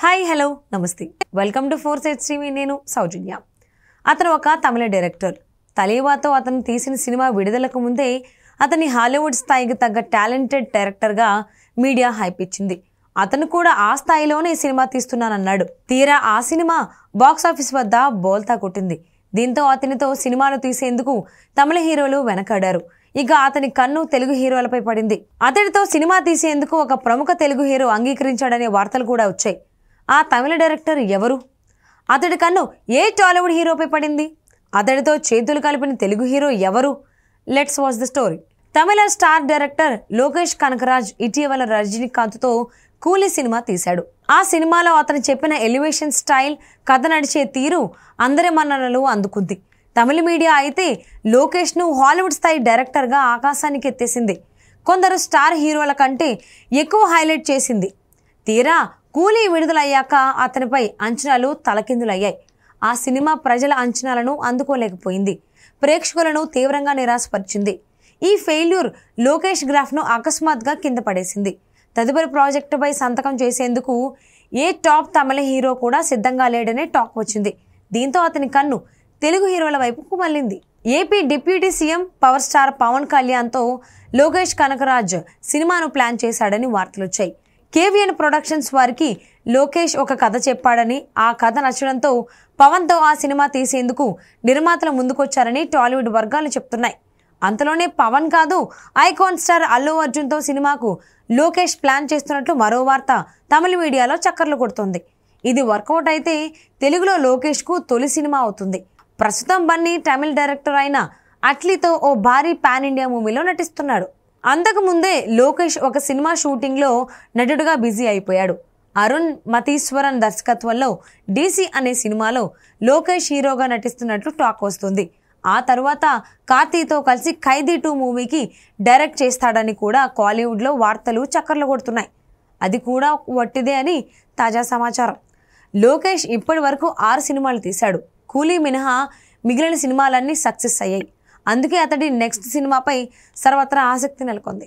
Hi hello నమస్తే welcome to force HTV నేను సౌజన్య. అతను ఒక తమిళ డైరెక్టర్. తలేవాతో అతను తీసిన సినిమా విడుదలకు ముందే అతని హాలీవుడ్ స్థాయికి తగ్గ టాలెంటెడ్ డైరెక్టర్గా మీడియా హైప్ ఇచ్చింది. అతను కూడా ఆ స్థాయిలోనే సినిమా తీస్తున్నానన్నాడు. తీరా ఆ సినిమా బాక్సాఫీస్ వద్ద బోల్తా కొట్టింది. దీంతో అతనితో సినిమాలు తీసేందుకు తమిళ హీరోలు వెనకాడారు. ఇక అతని కన్ను తెలుగు హీరోలపై పడింది. అతడితో సినిమా తీసేందుకు ఒక ప్రముఖ తెలుగు హీరో అంగీకరించాడనే వార్తలు కూడా వచ్చాయి. ఆ తమిళ డైరెక్టర్ ఎవరు? అతడి కన్ను ఏ టాలీవుడ్ హీరోపై పడింది? అతడితో చేతులు కలిపిన తెలుగు హీరో ఎవరు? Let's watch the story. తమిళ స్టార్ డైరెక్టర్ లోకేష్ కనకరాజ్ ఇటీవల రజనీకాంత్తో కూలీ సినిమా తీశాడు. ఆ సినిమాలో అతను చెప్పిన ఎలివేషన్ స్టైల్, కథ నడిచే తీరు అందరి మన్ననలు అందుకుంది. తమిళ మీడియా అయితే లోకేష్ను హాలీవుడ్ స్థాయి డైరెక్టర్గా ఆకాశానికి ఎత్తేసింది. కొందరు స్టార్ హీరోల కంటే ఎక్కువ హైలైట్ చేసింది. తీరా కూలీ విడుదలయ్యాక అతనిపై అంచనాలు తలకిందులయ్యాయి. ఆ సినిమా ప్రజల అంచనాలను అందుకోలేకపోయింది. ప్రేక్షకులను తీవ్రంగా నిరాశపరిచింది. ఈ ఫెయిల్యూర్ లోకేష్ గ్రాఫ్ను అకస్మాత్తుగా కింద పడేసింది. తదుపరి ప్రాజెక్టుపై సంతకం చేసేందుకు ఏ టాప్ తమిళ హీరో కూడా సిద్ధంగా లేడనే టాక్ వచ్చింది. దీంతో అతని కన్ను తెలుగు హీరోల వైపుకు మళ్ళింది. AP deputy CM power star Pawan కళ్యాణ్తో లోకేష్ కనకరాజ్ సినిమాను ప్లాన్ చేశాడని వార్తలొచ్చాయి. KVN ప్రొడక్షన్స్ వారికి లోకేష్ ఒక కథ చెప్పాడని, ఆ కథ నచ్చడంతో పవన్తో ఆ సినిమా తీసేందుకు నిర్మాతలు ముందుకొచ్చారని టాలీవుడ్ వర్గాలు చెప్తున్నాయి. అంతలోనే పవన్ కాదు, ఐకాన్ స్టార్ అల్లు అర్జున్తో సినిమాకు లోకేష్ ప్లాన్ చేస్తున్నట్లు మరో వార్త తమిళ మీడియాలో చక్కర్లు కొడుతోంది. ఇది వర్కౌట్ అయితే తెలుగులో లోకేష్కు తొలి సినిమా అవుతుంది. ప్రస్తుతం బన్నీ తమిళ డైరెక్టర్ అయిన అట్లీతో ఓ భారీ పాన్ ఇండియా మూవీలో నటిస్తున్నాడు. అంతకుముందే లోకేష్ ఒక సినిమా షూటింగ్లో నటుడుగా బిజీ అయిపోయాడు. అరుణ్ మతీశ్వరన్ దర్శకత్వంలో DC అనే సినిమాలో లోకేష్ హీరోగా నటిస్తున్నట్లు టాక్ వస్తుంది. ఆ తర్వాత కార్తీతో కలిసి ఖైదీ 2 మూవీకి డైరెక్ట్ చేస్తాడని కూడా కాలీవుడ్లో వార్తలు చక్కర్లు కొడుతున్నాయి. అది కూడా వట్టిదే అని తాజా సమాచారం. లోకేష్ ఇప్పటి వరకు 6 సినిమాలు తీశాడు. కూలీ మినహా మిగిలిన సినిమాలన్నీ సక్సెస్ అయ్యాయి. అందుకే అతడి నెక్స్ట్ సినిమాపై సర్వత్రా ఆసక్తి నెలకొంది.